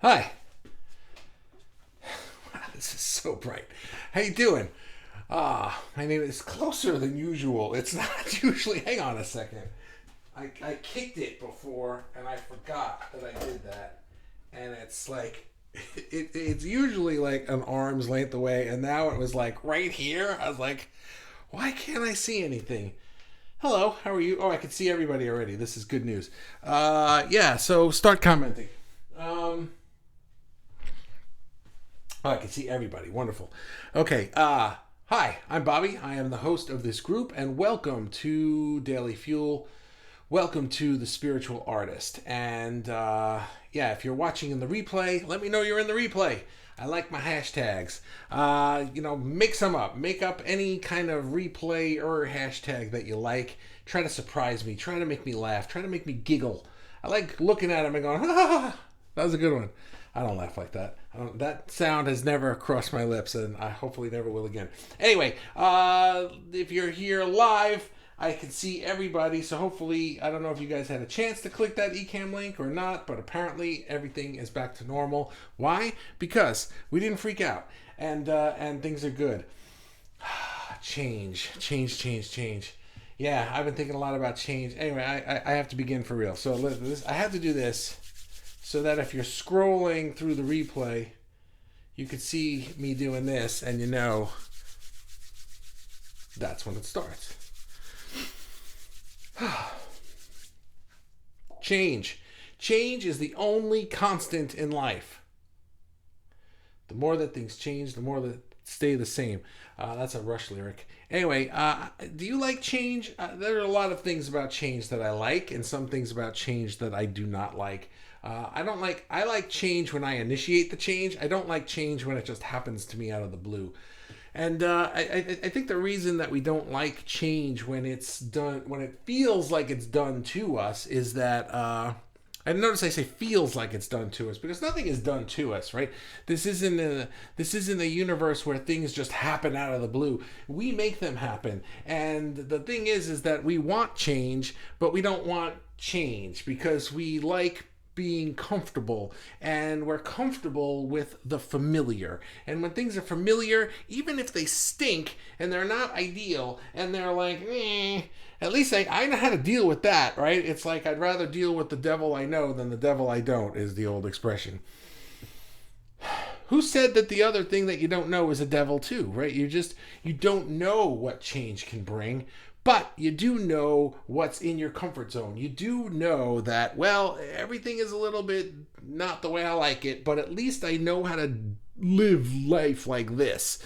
Hi. Wow, this is so bright. How you doing? My name is closer than usual. It's not usually. Hang on a second. I kicked it before and I forgot that I did that. And it's like it's usually like an arm's length away, and now it was like right here. I was like, why can't I see anything? Hello, how are you? Oh, I can see everybody already. This is good news. Yeah. So start commenting. Um, Oh, I can see everybody. Wonderful. Okay. Hi, I'm Bobby. I am the host of this group, and welcome to Daily Fuel. Welcome to the Spiritual Artist. And yeah, if you're watching in the replay, let me know you're in the replay. I like my hashtags. Make some up. Make up any kind of replay or hashtag that you like. Try to surprise me. Try to make me laugh. Try to make me giggle. I like looking at them and going, ha, that was a good one. I don't laugh like that. That sound has never crossed my lips, and I hopefully never will again. Anyway, if you're here live, I can see everybody, so hopefully, I don't know if you guys had a chance to click that Ecamm link or not, but apparently everything is back to normal. Why? Because we didn't freak out, and things are good. Change. Yeah, I've been thinking a lot about change. Anyway, I have to begin for real. So I have to do this so that if you're scrolling through the replay, you could see me doing this, and you know that's when it starts. Change. Change is the only constant in life. The more that things change, the more that stay the same. That's a Rush lyric. Anyway, do you like change? There are a lot of things about change that I like, and some things about change that I do not like. I like change when I initiate the change. I don't like change when it just happens to me out of the blue. And I think the reason that we don't like change when it's done, when it feels like it's done to us, is that I notice I say feels like it's done to us because nothing is done to us, right? This isn't a universe where things just happen out of the blue. We make them happen, and the thing is that we want change, but we don't want change because we like being comfortable, and we're comfortable with the familiar. And when things are familiar, even if they stink and they're not ideal and they're like, at least I know how to deal with that, right? It's like I'd rather deal with the devil I know than the devil I don't, is the old expression. Who said that the other thing that you don't know is a devil too, right? You don't know what change can bring, but you do know what's in your comfort zone. You do know that, well, everything is a little bit not the way I like it, but at least I know how to live life like this.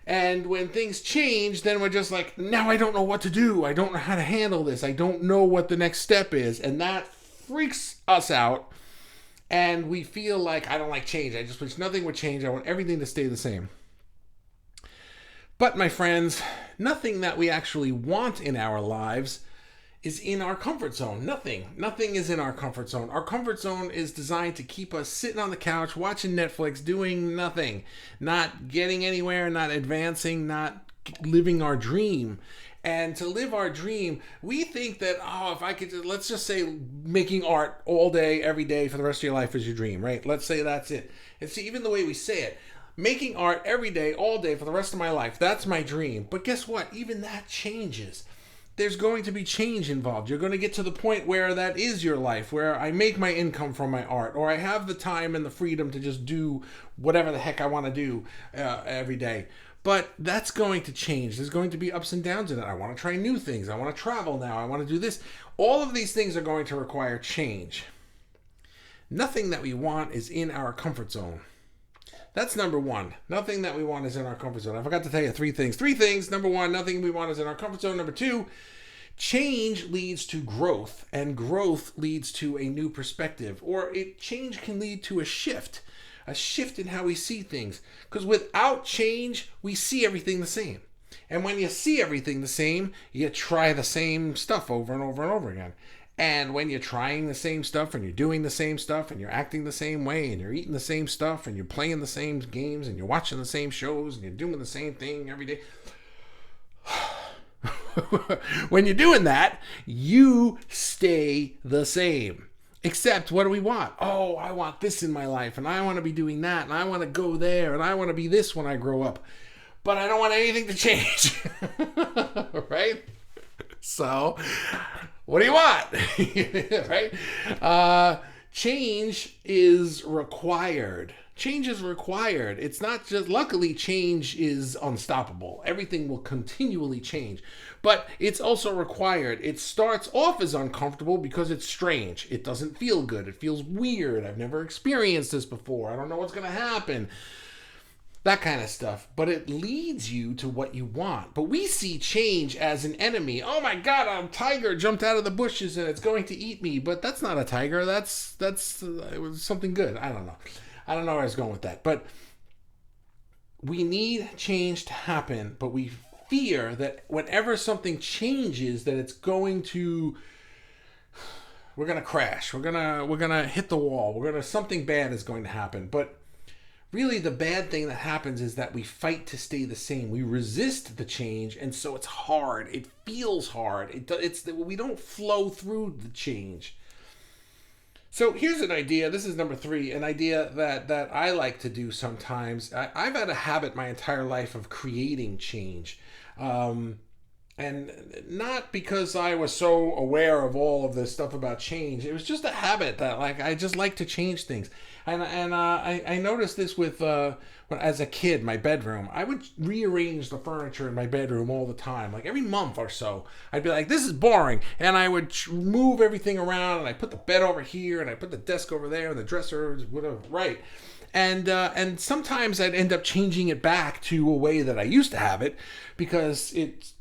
And when things change, then we're just like, now I don't know what to do. I don't know how to handle this. I don't know what the next step is. And that freaks us out. And we feel like, I don't like change. I just wish nothing would change. I want everything to stay the same. But my friends, nothing that we actually want in our lives is in our comfort zone. Nothing is in our comfort zone. Our comfort zone is designed to keep us sitting on the couch, watching Netflix, doing nothing, not getting anywhere, not advancing, not living our dream. And to live our dream, we think that, if I could, let's just say making art all day, every day for the rest of your life is your dream, right? Let's say that's it. And see, even the way we say it, making art every day, all day for the rest of my life, that's my dream. But guess what? Even that changes. There's going to be change involved. You're going to get to the point where that is your life, where I make my income from my art, or I have the time and the freedom to just do whatever the heck I want to do every day. But that's going to change. There's going to be ups and downs in it. I want to try new things. I want to travel now. I want to do this. All of these things are going to require change. Nothing that we want is in our comfort zone. That's number one. Nothing that we want is in our comfort zone. I forgot to tell you three things. Number one, nothing we want is in our comfort zone. Number two, change leads to growth, and growth leads to a new perspective. Or change can lead to a shift in how we see things. Because without change, we see everything the same. And when you see everything the same, you try the same stuff over and over and over again. And when you're trying the same stuff and you're doing the same stuff and you're acting the same way and you're eating the same stuff and you're playing the same games and you're watching the same shows and you're doing the same thing every day, when you're doing that, you stay the same. Except, what do we want? Oh, I want this in my life, and I want to be doing that, and I want to go there, and I want to be this when I grow up. But I don't want anything to change. Right? So, what do you want? Right? Change is required. Change is required. It's not just, luckily, change is unstoppable. Everything will continually change. But it's also required. It starts off as uncomfortable because it's strange. It doesn't feel good. It feels weird. I've never experienced this before. I don't know what's going to happen. That kind of stuff. But it leads you to what you want. But we see change as an enemy. Oh my God, a tiger jumped out of the bushes and it's going to eat me. But that's not a tiger. It was something good. I don't know. I don't know where I was going with that. But we need change to happen. But we fear that whenever something changes, that it's going to... we're going to crash. We're going to hit the wall. Something bad is going to happen. But really, the bad thing that happens is that we fight to stay the same. We resist the change, and so it's hard. It feels hard. We don't flow through the change. So here's an idea. This is number 3, an idea that I like to do sometimes. I've had a habit my entire life of creating change. And not because I was so aware of all of this stuff about change. It was just a habit that, like, I just like to change things. And I noticed this with as a kid, my bedroom. I would rearrange the furniture in my bedroom all the time. Like every month or so, I'd be like, this is boring. And I would move everything around, and I put the bed over here, and I put the desk over there, and the dresser, whatever, right. And sometimes I'd end up changing it back to a way that I used to have it because it's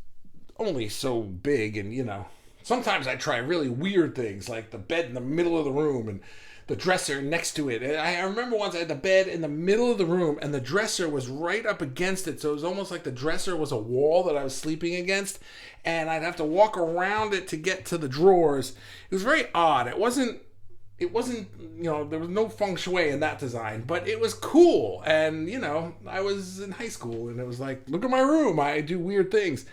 only so big. And, sometimes I try really weird things, like the bed in the middle of the room and the dresser next to it. And I remember once I had the bed in the middle of the room and the dresser was right up against it. So it was almost like the dresser was a wall that I was sleeping against, and I'd have to walk around it to get to the drawers. It was very odd. It wasn't, there was no feng shui in that design, but it was cool. And, I was in high school, and it was like, look at my room. I do weird things.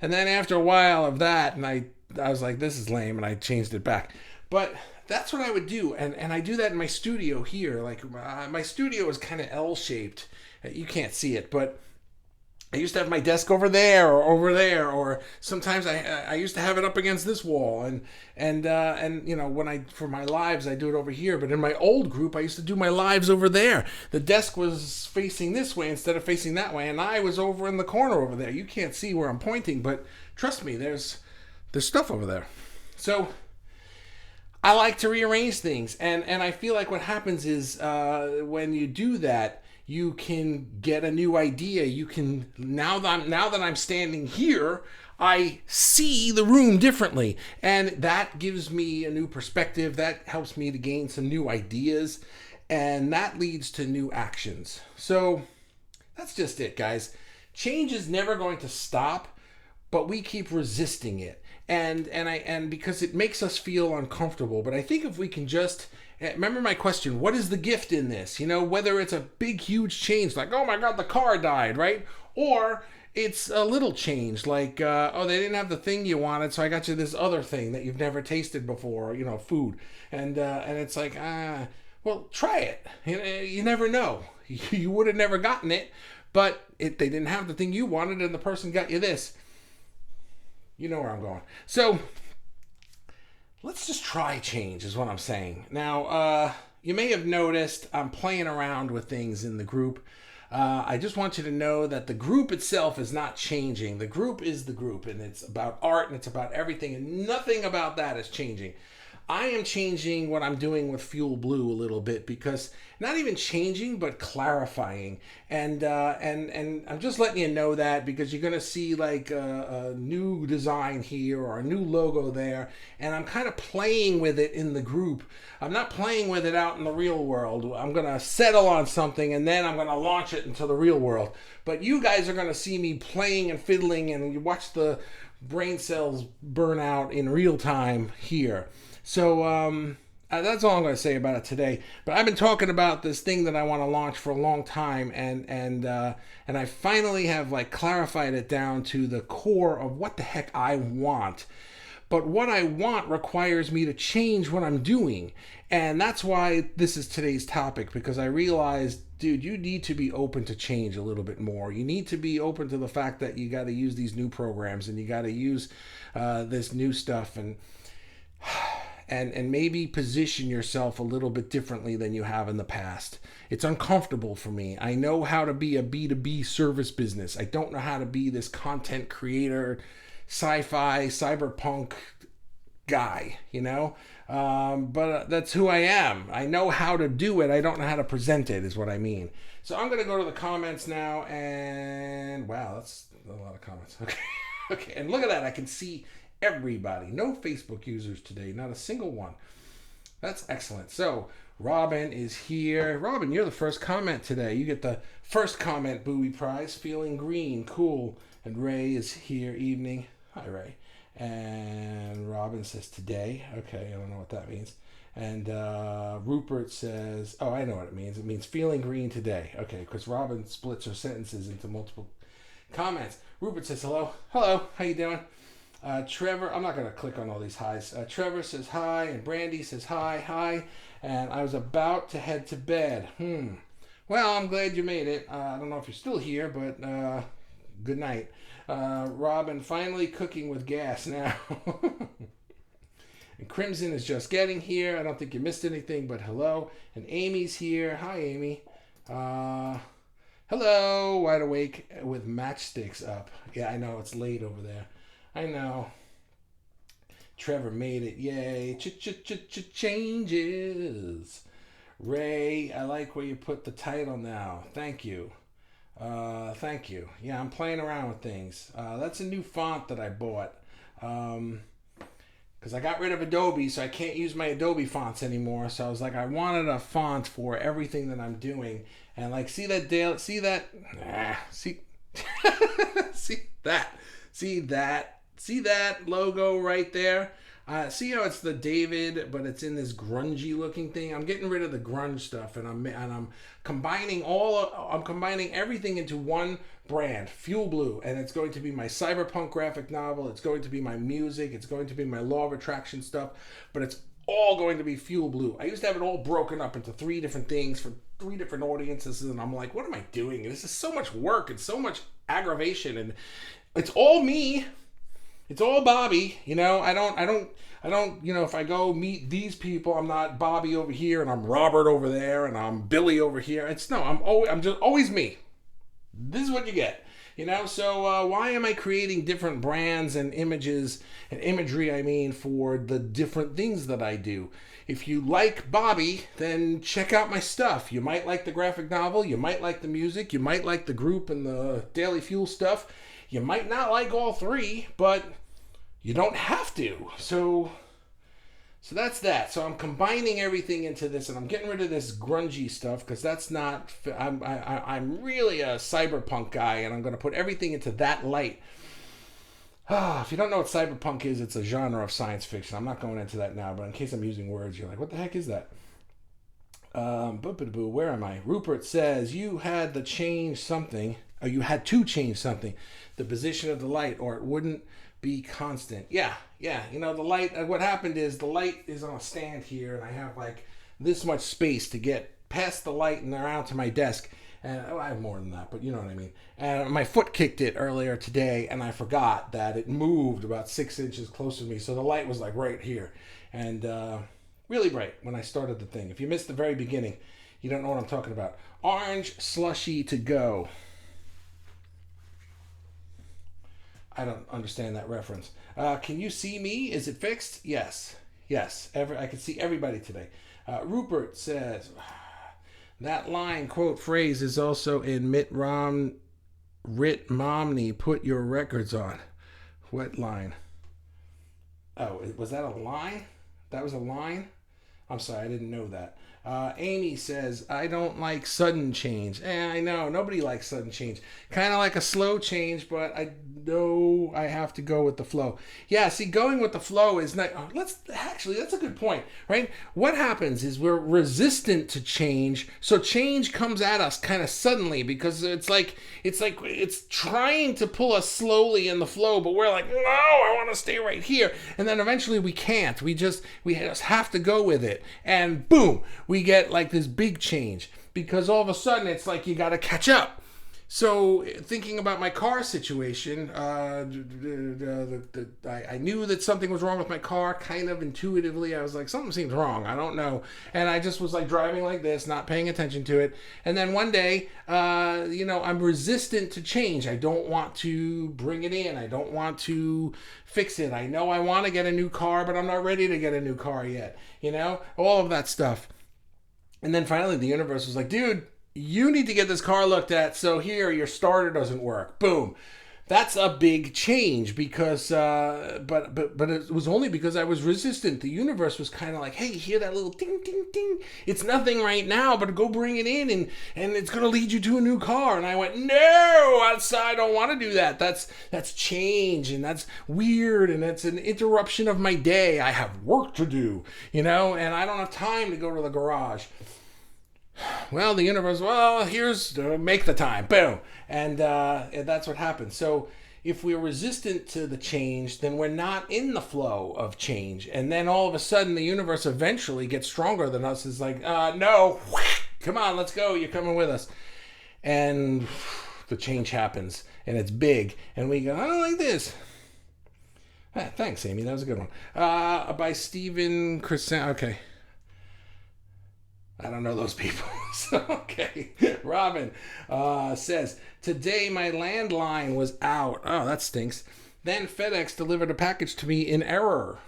And then after a while of that, and I was like, this is lame, and I changed it back. But that's what I would do, and I do that in my studio here. Like, my studio is kind of L-shaped. You can't see it, but I used to have my desk over there or over there, or sometimes I used to have it up against this wall, and when for my lives I do it over here. But in my old group, I used to do my lives over there. The desk was facing this way instead of facing that way, and I was over in the corner over there. You can't see where I'm pointing, but trust me, there's stuff over there. So I like to rearrange things, and I feel like what happens is when you do that, you can get a new idea. You can now that I'm standing here, I see the room differently, and that gives me a new perspective. That helps me to gain some new ideas, and that leads to new actions. So that's just it, guys. Change is never going to stop, but we keep resisting it. And because it makes us feel uncomfortable. But I think if we can just remember my question, what is the gift in this? Whether it's a big, huge change, like, oh my God, the car died, right? Or it's a little change, like, oh, they didn't have the thing you wanted, so I got you this other thing that you've never tasted before, food. And it's like, well, try it. You never know. You would have never gotten it, but they didn't have the thing you wanted, and the person got you this. You know where I'm going. So let's just try change is what I'm saying. Now, you may have noticed I'm playing around with things in the group. I just want you to know that the group itself is not changing. The group is the group, and it's about art, and it's about everything, and nothing about that is changing. I am changing what I'm doing with Fuel Blue a little bit, because not even changing, but clarifying. And I'm just letting you know that, because you're going to see like a new design here or a new logo there. And I'm kind of playing with it in the group. I'm not playing with it out in the real world. I'm going to settle on something, and then I'm going to launch it into the real world. But you guys are going to see me playing and fiddling, and you watch the brain cells burn out in real time here. So that's all I'm going to say about it today. But I've been talking about this thing that I want to launch for a long time, and I finally have like clarified it down to the core of what the heck I want. but what I want requires me to change what I'm doing. And that's why this is today's topic, because I realized, dude, you need to be open to change a little bit more. You need to be open to the fact that you got to use these new programs and you got to use this new stuff, and maybe position yourself a little bit differently than you have in the past. It's uncomfortable for me. I know how to be a B2B service business. I don't know how to be this content creator, sci-fi, cyberpunk guy, but that's who I am. I know how to do it. I don't know how to present it, is what I mean. So I'm going to go to the comments now, and wow, that's a lot of comments. Okay. Okay, and look at that. I can see everybody. No Facebook users today, not a single one. That's excellent. So Robin is here. Robin, you're the first comment today. You get the first comment Bowie prize. Feeling green, cool. And Ray is here. Evening. Hi, Ray. And Robin says today. Okay, I don't know what that means. And Rupert says, oh, I know what it means. It means feeling green today. Okay, because Robin splits her sentences into multiple comments. Rupert says hello. Hello, how you doing? Trevor, I'm not going to click on all these highs. Trevor says hi, and Brandy says hi. And I was about to head to bed. Well, I'm glad you made it. I don't know if you're still here, but good night. Robin, finally cooking with gas now. And Crimson is just getting here. I don't think you missed anything, but hello. And Amy's here. Hi, Amy. Hello, wide awake with matchsticks up. Yeah, I know, it's late over there. I know. Trevor made it. Yay. Changes. Ray, I like where you put the title now. Thank you. Thank you. Yeah, I'm playing around with things. That's a new font that I bought. Because I got rid of Adobe, so I can't use my Adobe fonts anymore. So I was like, I wanted a font for everything that I'm doing. And like, see that See that logo right there? See how it's the David, but it's in this grungy looking thing? I'm getting rid of the grunge stuff, and I'm combining everything into one brand, Fuel Blue, and it's going to be my cyberpunk graphic novel, it's going to be my music, it's going to be my law of attraction stuff, but it's all going to be Fuel Blue. I used to have it all broken up into 3 different things for 3 different audiences, and I'm like, what am I doing? This is so much work and so much aggravation, and it's all me. It's all Bobby, I don't, if I go meet these people, I'm not Bobby over here and I'm Robert over there and I'm Billy over here. I'm just always me. This is what you get, so why am I creating different brands and images and imagery, for the different things that I do? If you like Bobby, then check out my stuff. You might like the graphic novel, you might like the music, you might like the group and the Daily Fuel stuff. You might not like all 3, but you don't have to. So that's that. So I'm combining everything into this, and I'm getting rid of this grungy stuff because that's not. I'm really a cyberpunk guy, and I'm going to put everything into that light. If you don't know what cyberpunk is, it's a genre of science fiction. I'm not going into that now, but in case I'm using words, you're like, what the heck is that? Where am I? Rupert says you had to change something. Or you had to change something, the position of the light, or it wouldn't be constant. Yeah. The light, what happened is the light is on a stand here, and I have like this much space to get past the light and around to my desk. And I have more than that, but you know what I mean. And my foot kicked it earlier today, and I forgot that it moved about 6 inches closer to me. So the light was like right here, and really bright when I started the thing. If you missed the very beginning, you don't know what I'm talking about. Orange slushy to go. I don't understand that reference. Can you see me? Is it fixed? Yes. I can see everybody today. Rupert says, that line, quote, phrase is also in Mitt Romney, put your records on. What line? Oh, was that a line? That was a line? I'm sorry, I didn't know that. Amy says, I don't like sudden change. I know, nobody likes sudden change. Kind of like a slow change, but I know I have to go with the flow. Yeah, see, going with the flow is not. That's a good point, right? What happens is we're resistant to change, so change comes at us kind of suddenly because it's trying to pull us slowly in the flow, but we're like, no, I want to stay right here, and then eventually we can't. We just have to go with it, and boom, we get like this big change because all of a sudden it's like you got to catch up. So thinking about my car situation, I knew that something was wrong with my car kind of intuitively. I was like, something seems wrong. I don't know. And I just was like driving like this, not paying attention to it. And then one day, I'm resistant to change. I don't want to bring it in. I don't want to fix it. I know I want to get a new car, but I'm not ready to get a new car yet. All of that stuff. And then finally the universe was like, dude, you need to get this car looked at. So here, your starter doesn't work. Boom. That's a big change because, but it was only because I was resistant. The universe was kind of like, hey, hear that little ding, ding, ding? It's nothing right now, but go bring it in and it's going to lead you to a new car. And I went, no, I don't want to do that. That's change and that's weird and that's an interruption of my day. I have work to do, and I don't have time to go to the garage. Well, the universe, here's make the time, boom, and that's what happens. So if we're resistant to the change, then we're not in the flow of change, and then all of a sudden the universe eventually gets stronger than us. Is like, no, come on, let's go, you're coming with us, and the change happens, and it's big, and we go, I don't like this. Thanks, Amy, that was a good one. By Stephen Crescent. Okay. I don't know those people. So, okay. Robin says, today my landline was out. Oh, that stinks. Then FedEx delivered a package to me in error.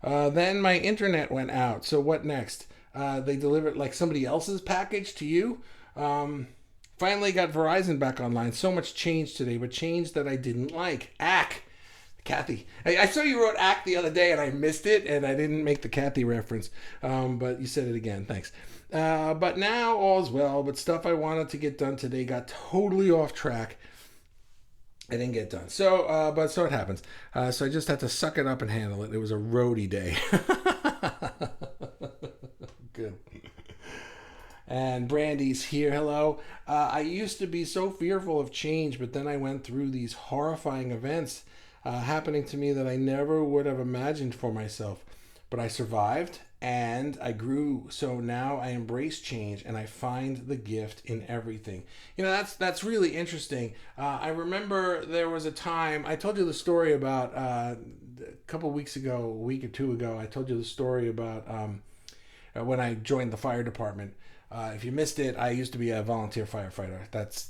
Then my internet went out. So what next? They delivered like somebody else's package to you. Finally got Verizon back online. So much change today, but change that I didn't like. Kathy. I saw you wrote act the other day and I missed it and I didn't make the Kathy reference. But you said it again. Thanks. But now all's well, but stuff I wanted to get done today got totally off track. I didn't get done. So it happens. So I just had to suck it up and handle it. It was a roadie day. Good. And Brandy's here. Hello. I used to be so fearful of change, but then I went through these horrifying events happening to me that I never would have imagined for myself. But I survived and I grew. So now I embrace change and I find the gift in everything. That's really interesting. I remember there was a time, I told you the story about a couple weeks ago, a week or two ago, I told you the story about when I joined the fire department. If you missed it, I used to be a volunteer firefighter.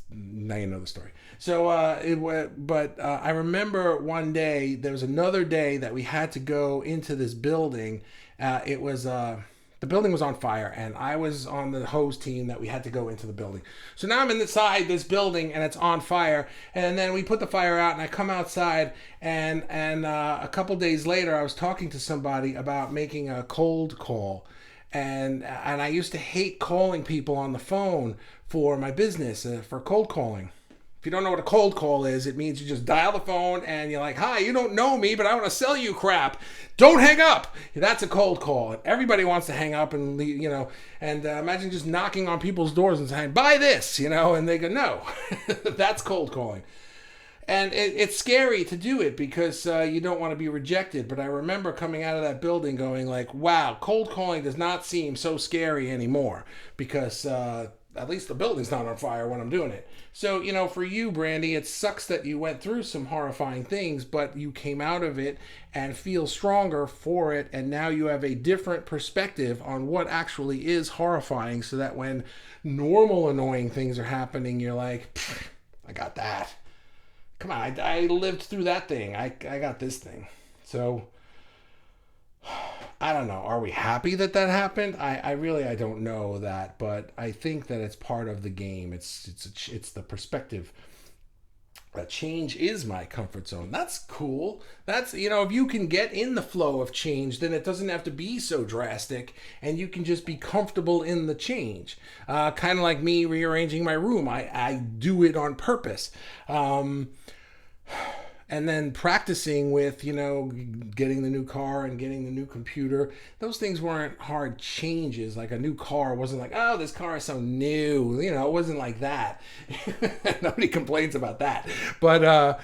Now you know the story. So, I remember one day, there was another day that we had to go into this building. The building was on fire and I was on the hose team that we had to go into the building. So now I'm inside this building and it's on fire. And then we put the fire out and I come outside and a couple days later, I was talking to somebody about making a cold call. And I used to hate calling people on the phone for my business, for cold calling. If you don't know what a cold call is, it means you just dial the phone and you're like, hi, you don't know me, but I want to sell you crap. Don't hang up. That's a cold call. Everybody wants to hang up and, and imagine just knocking on people's doors and saying, buy this, and they go, no. That's cold calling. And it's scary to do it because you don't want to be rejected. But I remember coming out of that building going like, wow, cold calling does not seem so scary anymore because at least the building's not on fire when I'm doing it. So, for you, Brandy, it sucks that you went through some horrifying things, but you came out of it and feel stronger for it. And now you have a different perspective on what actually is horrifying so that when normal annoying things are happening, you're like, I got that. Come on, I lived through that thing. I got this thing. So, I don't know. Are we happy that happened? I don't know that, but I think that it's part of the game. It's the perspective. Change is my comfort zone. That's cool. That's, if you can get in the flow of change, then it doesn't have to be so drastic and you can just be comfortable in the change. Kind of like me rearranging my room. I do it on purpose. And then practicing with, getting the new car and getting the new computer. Those things weren't hard changes. Like a new car wasn't like, oh, this car is so new. It wasn't like that. Nobody complains about that. But,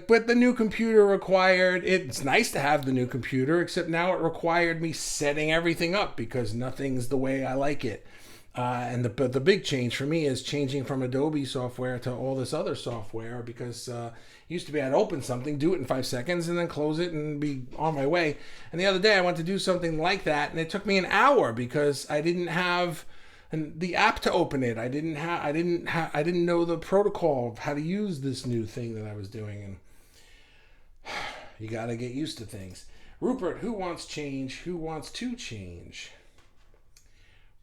but the new computer required, it's nice to have the new computer, except now it required me setting everything up because nothing's the way I like it. And the big change for me is changing from Adobe software to all this other software because used to be I'd open something, do it in 5 seconds, and then close it and be on my way. And the other day I went to do something like that, and it took me an hour because I didn't have the app to open it. I didn't know the protocol of how to use this new thing that I was doing, and you got to get used to things. Rupert, who wants change? Who wants to change?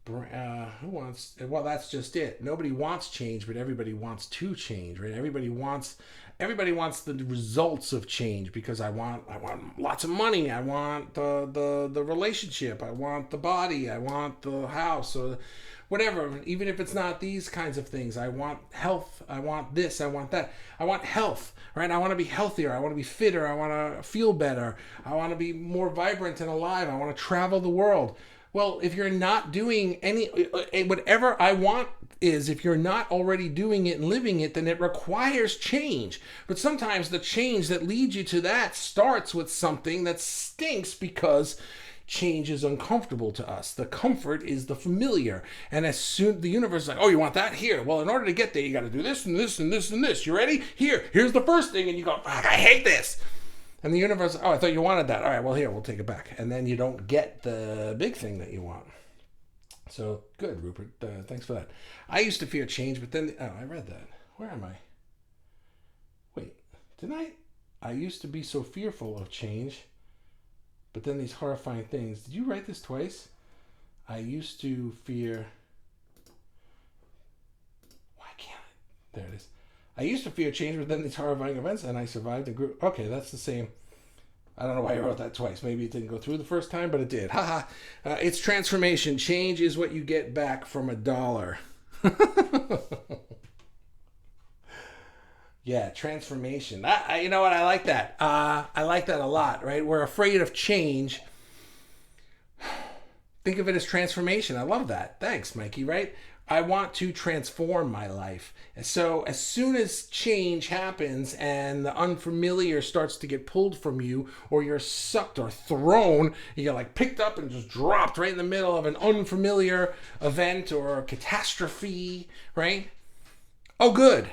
Who wants? Well, that's just it. Nobody wants change, but everybody wants to change, right? Everybody wants the results of change because I want lots of money. I want the relationship. I want the body. I want the house or whatever. Even if it's not these kinds of things, I want health. I want this. I want that. I want health, right? I want to be healthier. I want to be fitter. I want to feel better. I want to be more vibrant and alive. I want to travel the world. Well, if you're not doing whatever I want is, if you're not already doing it and living it, then it requires change. But sometimes the change that leads you to that starts with something that stinks because change is uncomfortable to us. The comfort is the familiar. And as soon the universe is like, oh, you want that? Here. Well, in order to get there, you got to do this and this and this and this. You ready? Here's the first thing. And you go, fuck, I hate this. And the universe, oh, I thought you wanted that. All right, well, here, we'll take it back. And then you don't get the big thing that you want. So, good, Rupert. Thanks for that. I used to fear change, but then, I read that. Where am I? Wait, didn't I? I used to be so fearful of change, but then these horrifying things. Did you write this twice? I used to fear. Why can't I? There it is. I used to fear change, but then these horrifying events, and I survived and grew. Okay, that's the same. I don't know why I wrote that twice. Maybe it didn't go through the first time, but it did. Haha. It's transformation. Change is what you get back from $1. Yeah, transformation. You know what? I like that. I like that a lot, right? We're afraid of change. Think of it as transformation. I love that. Thanks, Mikey, right? I want to transform my life. And so as soon as change happens and the unfamiliar starts to get pulled from you, or you're sucked or thrown, you're like picked up and just dropped right in the middle of an unfamiliar event or a catastrophe, right? Oh, good.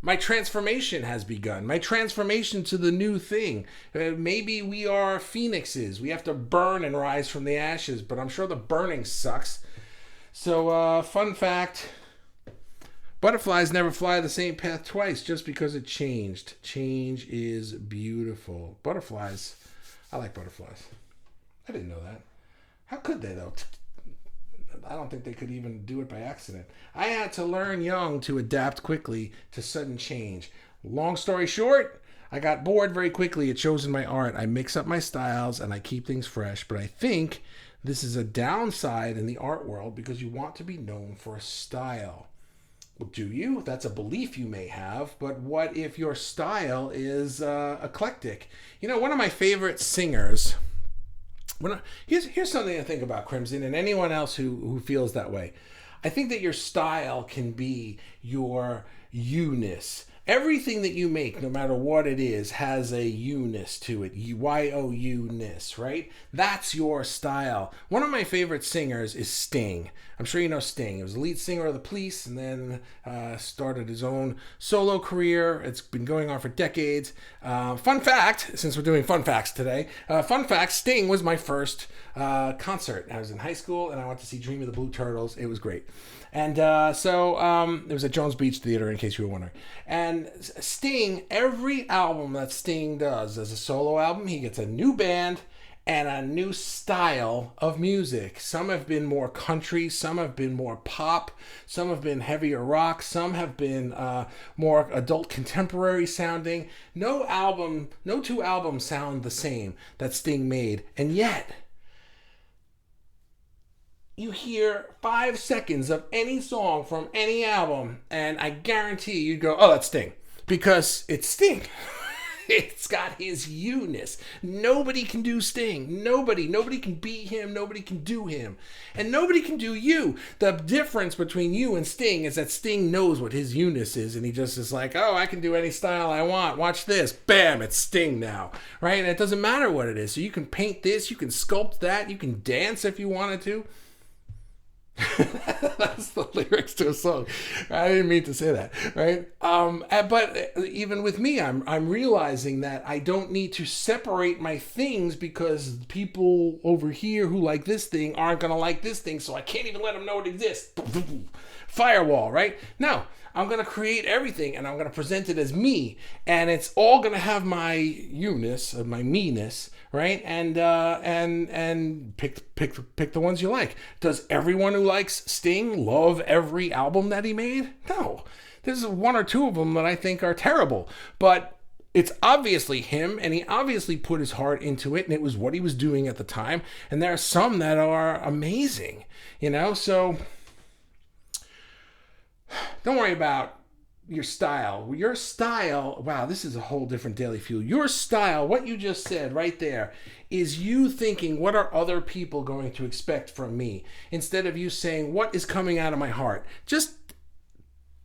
My transformation has begun. My transformation to the new thing. Maybe we are phoenixes. We have to burn and rise from the ashes, but I'm sure the burning sucks. So, fun fact, butterflies never fly the same path twice just because it changed. Change is beautiful. Butterflies, I like butterflies. I didn't know that. How could they, though? I don't think they could even do it by accident. I had to learn young to adapt quickly to sudden change. Long story short, I got bored very quickly. It shows in my art. I mix up my styles and I keep things fresh, but I think this is a downside in the art world because you want to be known for a style. Well, do you? That's a belief you may have, but what if your style is eclectic? One of my favorite singers, here's something to think about, Crimson, and anyone else who feels that way. I think that your style can be your you-ness. Everything that you make, no matter what it is, has a you-ness to it. Y-O-U-ness, right? That's your style. One of my favorite singers is Sting. I'm sure you know Sting. He was the lead singer of The Police and then started his own solo career. It's been going on for decades. Fun fact, since we're doing fun facts today, Sting was my first concert. I was in high school and I went to see Dream of the Blue Turtles. It was great. And it was at Jones Beach Theater, in case you were wondering. And Sting, every album that Sting does as a solo album, he gets a new band and a new style of music. Some have been more country, some have been more pop, some have been heavier rock, some have been more adult contemporary sounding. No two albums sound the same that Sting made, and yet you hear 5 seconds of any song from any album, and I guarantee you'd go, "Oh, that's Sting," because it's Sting. It's got his you-ness. Nobody can do Sting. Nobody can beat him. Nobody can do him. And nobody can do you. The difference between you and Sting is that Sting knows what his you-ness is, and he just is like, "Oh, I can do any style I want. Watch this. Bam, it's Sting now." Right? And it doesn't matter what it is. So you can paint this, you can sculpt that, you can dance if you wanted to. That's the lyrics to a song. I didn't mean to say that, right? But even with me, I'm realizing that I don't need to separate my things because people over here who like this thing aren't gonna like this thing, so I can't even let them know it exists. Firewall, right? No, I'm gonna create everything and I'm gonna present it as me, and it's all gonna have my you-ness, my me-ness, right? And pick the ones you like. Does everyone who likes Sting love every album that he made? No. There's one or two of them that I think are terrible, but it's obviously him, and he obviously put his heart into it, and it was what he was doing at the time. And there are some that are amazing, so don't worry about your style. Wow, this is a whole different Daily Fuel. Your style, what you just said right there, is you thinking, what are other people going to expect from me? Instead of you saying, what is coming out of my heart? Just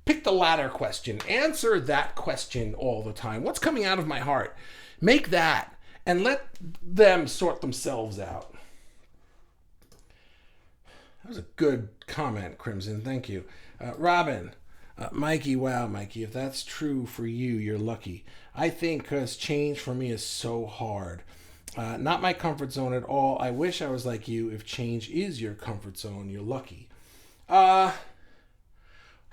pick the latter question. Answer that question all the time. What's coming out of my heart? Make that, and let them sort themselves out. That was a good comment, Crimson. Thank you. Robin. Mikey, wow, Mikey, if that's true for you, you're lucky. I think because change for me is so hard. Not my comfort zone at all. I wish I was like you. If change is your comfort zone, you're lucky. How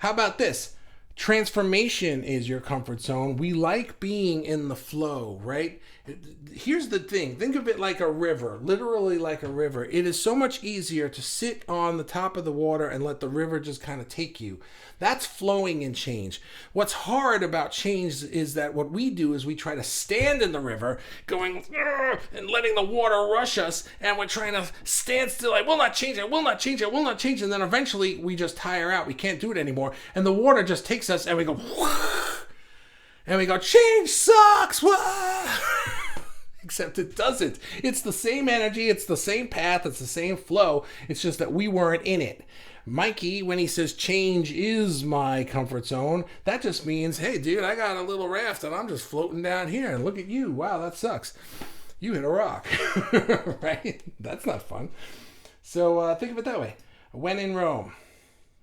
about this? Transformation is your comfort zone. We like being in the flow, right? Here's the thing. Think of it like a river, literally like a river. It is so much easier to sit on the top of the water and let the river just kind of take you. That's flowing in change. What's hard about change is that what we do is we try to stand in the river going and letting the water rush us, and we're trying to stand still. I will not change. I will not change. I will not change. And then eventually we just tire out. We can't do it anymore. And the water just takes us and we go, and we go, change sucks. Except it doesn't. It's the same energy. It's the same path. It's the same flow. It's just that we weren't in it. Mikey, when he says change is my comfort zone, that just means, hey, dude, I got a little raft and I'm just floating down here and look at you. Wow, that sucks. You hit a rock, right? That's not fun. So think of it that way. When in Rome,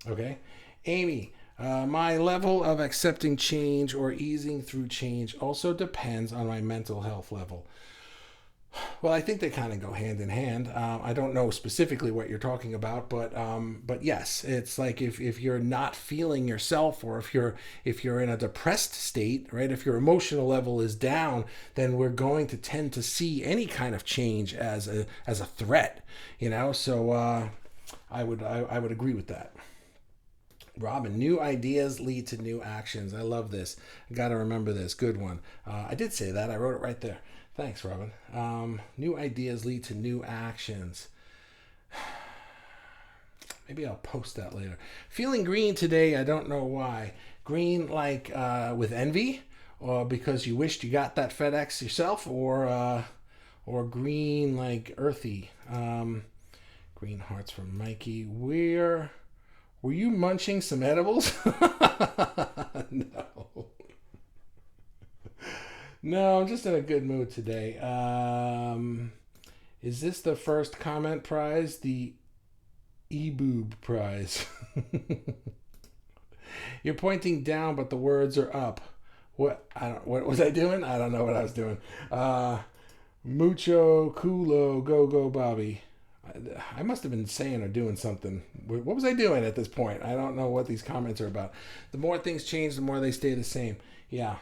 okay? Amy, my level of accepting change or easing through change also depends on my mental health level. Well, I think they kind of go hand in hand. I don't know specifically what you're talking about, but yes, it's like if you're not feeling yourself, or if you're in a depressed state, right? If your emotional level is down, then we're going to tend to see any kind of change as a threat, So I would agree with that. Robin, new ideas lead to new actions. I love this. I got to remember this. Good one. I did say that. I wrote it right there. Thanks, Robin. New ideas lead to new actions. Maybe I'll post that later. Feeling green today. I don't know why. Green like with envy, or because you wished you got that FedEx yourself, or green like earthy. Green hearts from Mikey. Were you munching some edibles? No. No, I'm just in a good mood today. Is this the first comment prize? The E-boob prize. You're pointing down, but the words are up. What was I doing? I don't know what I was doing. Mucho culo, go Bobby. I must have been saying or doing something. What was I doing at this point? I don't know what these comments are about. The more things change, the more they stay the same. Yeah.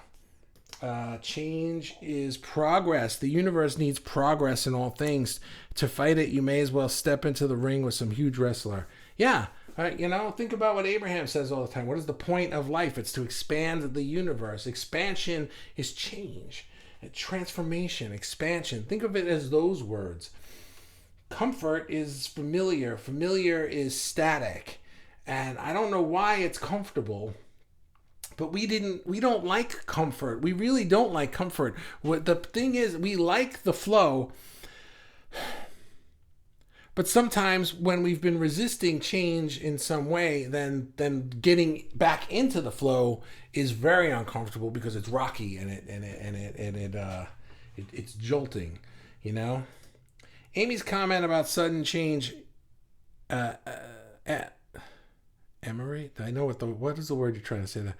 Change is progress. The universe needs progress in all things. To fight it, you may as well step into the ring with some huge wrestler. Yeah, think about what Abraham says all the time. What is the point of life? It's to expand the universe. Expansion is change, transformation, expansion. Think of it as those words. Comfort is familiar. Familiar is static. And I don't know why it's comfortable. But we don't like comfort. We really don't like comfort. What the thing is, we like the flow. But sometimes when we've been resisting change in some way, then getting back into the flow is very uncomfortable because it's rocky and it's jolting, Amy's comment about sudden change, emirate. I know what is the word you're trying to say there.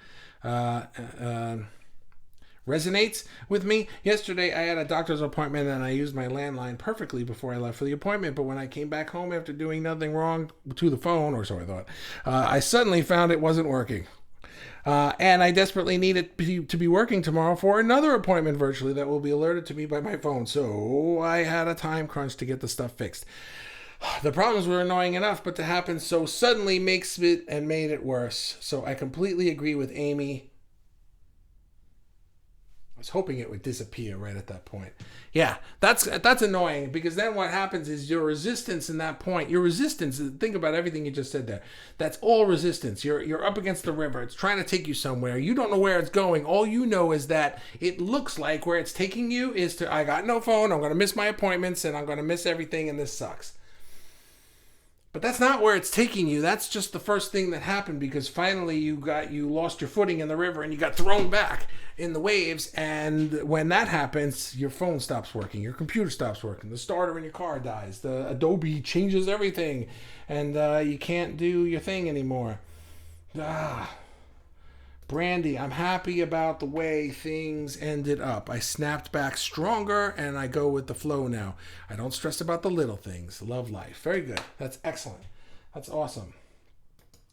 Resonates with me. Yesterday I had a doctor's appointment and I used my landline perfectly before I left for the appointment, but when I came back home after doing nothing wrong to the phone, or so I thought, I suddenly found it wasn't working. And I desperately need it to be working tomorrow for another appointment virtually that will be alerted to me by my phone. So I had a time crunch to get the stuff fixed. The problems were annoying enough, but to happen so suddenly makes it and made it worse. So I completely agree with Amy. I was hoping it would disappear right at that point. Yeah, that's annoying because then what happens is your resistance in that point, think about everything you just said there. That's all resistance. You're up against the river. It's trying to take you somewhere. You don't know where it's going. All you know is that it looks like where it's taking you is to, I got no phone, I'm going to miss my appointments, and I'm going to miss everything, and this sucks. But that's not where it's taking you. That's just the first thing that happened because finally you lost your footing in the river and you got thrown back in the waves. And when that happens, your phone stops working, your computer stops working, the starter in your car dies, the Adobe changes everything, and you can't do your thing anymore. Brandy, I'm happy about the way things ended up. I snapped back stronger and I go with the flow now. I don't stress about the little things. Love life. Very good. That's excellent. That's awesome.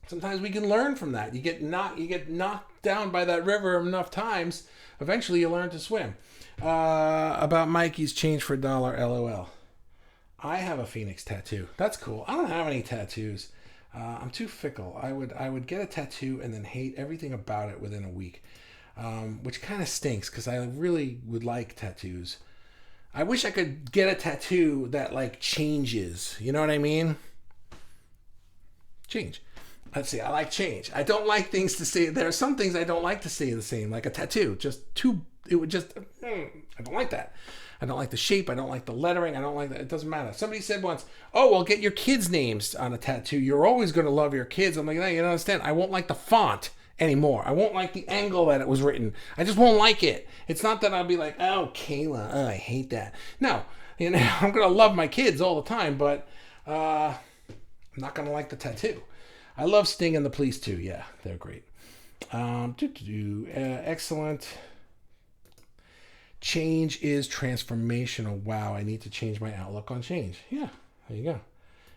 Sometimes we can learn from that. You get knocked down by that river enough times, eventually you learn to swim. About Mikey's change for $1, LOL. I have a Phoenix tattoo. That's cool. I don't have any tattoos. I'm too fickle. I would get a tattoo and then hate everything about it within a week, which kind of stinks because I really would like tattoos. I wish I could get a tattoo that changes. You know what I mean? Change. Let's see. I like change. I don't like things to stay. There are some things I don't like to stay the same, like a tattoo. I don't like that. I don't like the shape. I don't like the lettering. I don't like that. It doesn't matter. Somebody said once, oh, well, get your kids' names on a tattoo. You're always going to love your kids. I'm like, no, you don't understand. I won't like the font anymore. I won't like the angle that it was written. I just won't like it. It's not that I'll be like, oh, Kayla, I hate that. No, I'm going to love my kids all the time, but I'm not going to like the tattoo. I love Sting and the Police too. Yeah, they're great. Excellent. Change is transformational. Wow, I need to change my outlook on change. Yeah, there you go.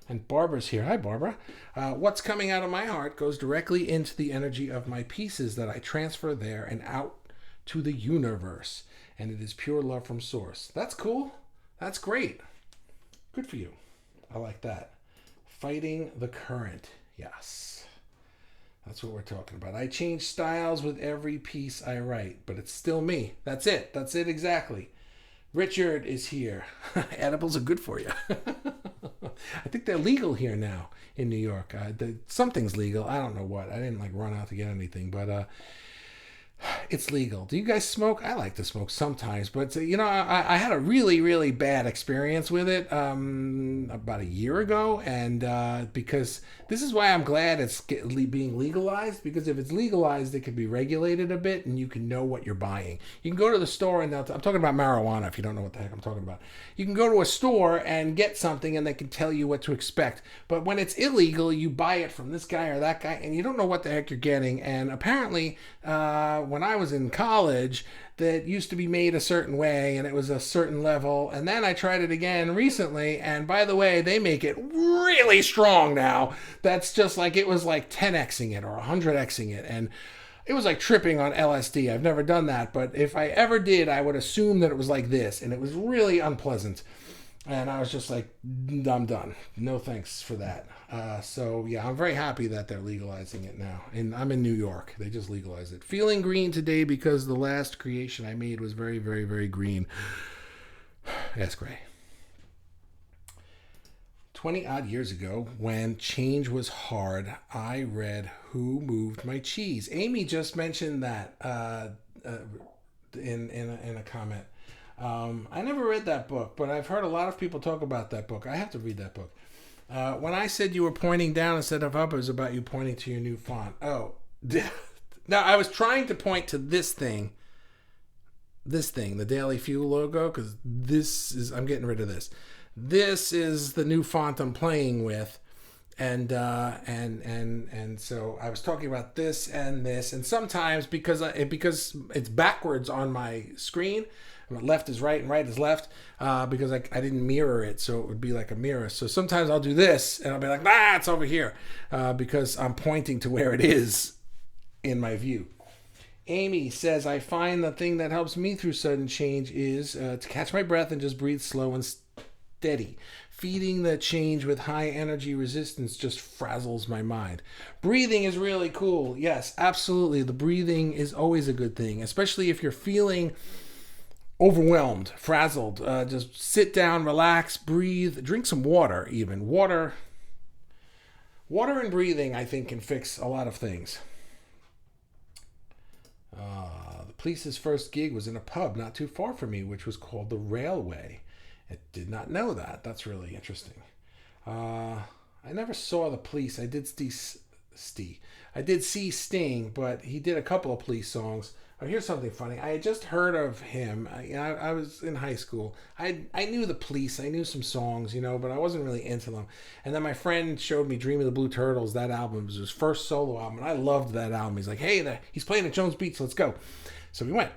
And Barbara's here. Hi, Barbara. What's coming out of my heart goes directly into the energy of my pieces that I transfer there and out to the universe. And it is pure love from source. That's cool. That's great. Good for you. I like that. Fighting the current. Yes. That's what we're talking about. I change styles with every piece I write, but it's still me. That's it. That's it exactly. Richard is here. Edibles are good for you. I think they're legal here now in New York. Something's legal. I don't know what. I didn't run out to get anything, but it's legal. Do you guys smoke? I like to smoke sometimes, but I had a really, really bad experience with it about a year ago, and because this is why I'm glad it's being legalized, because if it's legalized, it can be regulated a bit, and you can know what you're buying. You can go to the store, and I'm talking about marijuana, if you don't know what the heck I'm talking about. You can go to a store and get something, and they can tell you what to expect, but when it's illegal, you buy it from this guy or that guy, and you don't know what the heck you're getting, and apparently, when I was in college, that used to be made a certain way and it was a certain level, and then I tried it again recently, and by the way, they make it really strong now. That's just it was 10xing it or 100xing it, and it was like tripping on LSD. I've never done that, but if I ever did, I would assume that it was like this, and it was really unpleasant. And I was just like, I'm done. No thanks for that. So yeah, I'm very happy that they're legalizing it now. And I'm in New York. They just legalized it. Feeling green today because the last creation I made was very, very, very green. Ask Ray. 20 odd years ago, when change was hard, I read Who Moved My Cheese. Amy just mentioned that in a comment. I never read that book, but I've heard a lot of people talk about that book. I have to read that book. When I said you were pointing down instead of up, it was about you pointing to your new font. Oh, now I was trying to point to this thing, the Daily Fuel logo, because I'm getting rid of this. This is the new font I'm playing with, and so I was talking about this, and sometimes because it's backwards on my screen, left is right and right is left, because I didn't mirror it, so it would be like a mirror. So sometimes I'll do this, and I'll be like, it's over here, because I'm pointing to where it is in my view. Amy says, I find the thing that helps me through sudden change is to catch my breath and just breathe slow and steady. Feeding the change with high energy resistance just frazzles my mind. Breathing is really cool. Yes, absolutely. The breathing is always a good thing, especially if you're feeling overwhelmed, frazzled. Just sit down, relax, breathe, drink some water even. Water and breathing, I think, can fix a lot of things. The police's first gig was in a pub not too far from me, which was called the Railway. I did not know that. That's really interesting. I never saw the Police. I did see Sting, but he did a couple of Police songs. Oh, here's something funny. I had just heard of him. I was in high school. I knew the Police. I knew some songs, but I wasn't really into them. And then my friend showed me Dream of the Blue Turtles. That album was his first solo album, and I loved that album. He's like, hey, he's playing at Jones Beach. Let's go. So we went.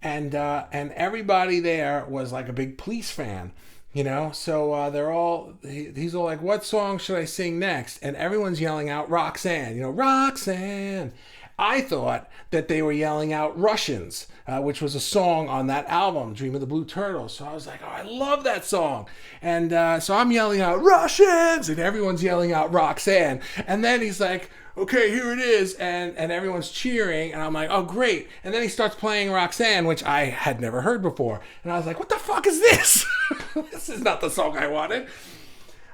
And everybody there was like a big Police fan, so he's all like, what song should I sing next? And everyone's yelling out Roxanne, Roxanne. I thought that they were yelling out Russians, which was a song on that album, Dream of the Blue Turtles. So I was like, I love that song. And so I'm yelling out Russians, and everyone's yelling out Roxanne. And then he's like, okay, here it is, and everyone's cheering, and I'm like, oh, great. And then he starts playing Roxanne, which I had never heard before. And I was like, what the fuck is this? This is not the song I wanted.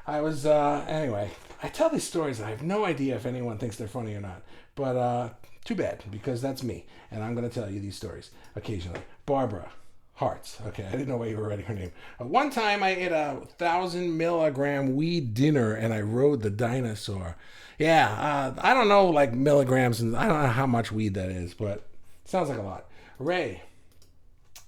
I was, anyway, I tell these stories, and I have no idea if anyone thinks they're funny or not. But too bad, because that's me, and I'm going to tell you these stories occasionally. Barbara Hearts. Okay, I didn't know why you were writing her name. One time I ate a 1,000 milligram weed dinner, and I rode the dinosaur. Yeah, I don't know, like milligrams, and I don't know how much weed that is, but it sounds like a lot. Ray,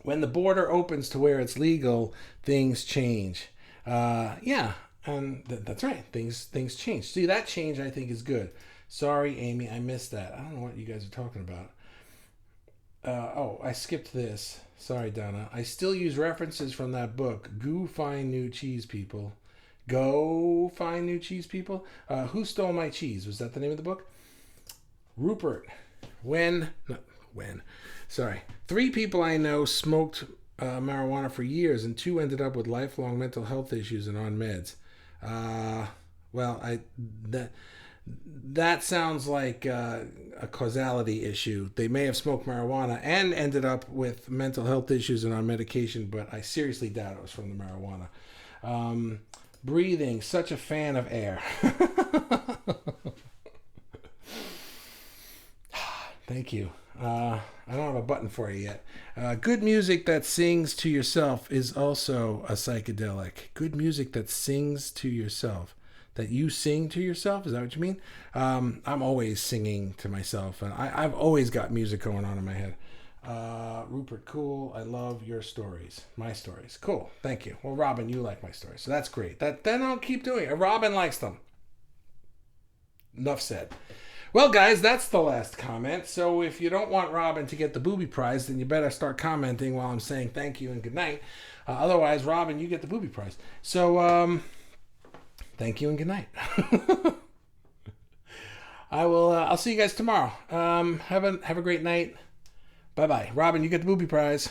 when the border opens to where it's legal, things change. Yeah, and that's right. Things change. See, that change I think is good. Sorry, Amy, I missed that. I don't know what you guys are talking about. I skipped this. Sorry, Donna. I still use references from that book. Go find new cheese people. Go find new cheese people. Who stole my cheese? Was that the name of the book? Rupert. Sorry. 3 people I know smoked marijuana for years, and 2 ended up with lifelong mental health issues and on meds. That sounds like a causality issue. They may have smoked marijuana and ended up with mental health issues and on medication, but I seriously doubt it was from the marijuana. Breathing, such a fan of air. Thank you. I don't have a button for you yet. Good music that sings to yourself is also a psychedelic. Good music that sings to yourself. That you sing to yourself? Is that what you mean? I'm always singing to myself, and I've always got music going on in my head. Rupert, cool. I love your stories. My stories. Cool. Thank you. Well, Robin, you like my stories, so that's great. Then I'll keep doing it. Robin likes them. Enough said. Well, guys, that's the last comment. So if you don't want Robin to get the booby prize, then you better start commenting while I'm saying thank you and good night. Otherwise, Robin, you get the booby prize. So, thank you and good night. I will. I'll see you guys tomorrow. Have a great night. Bye bye. Robin, you get the booby prize.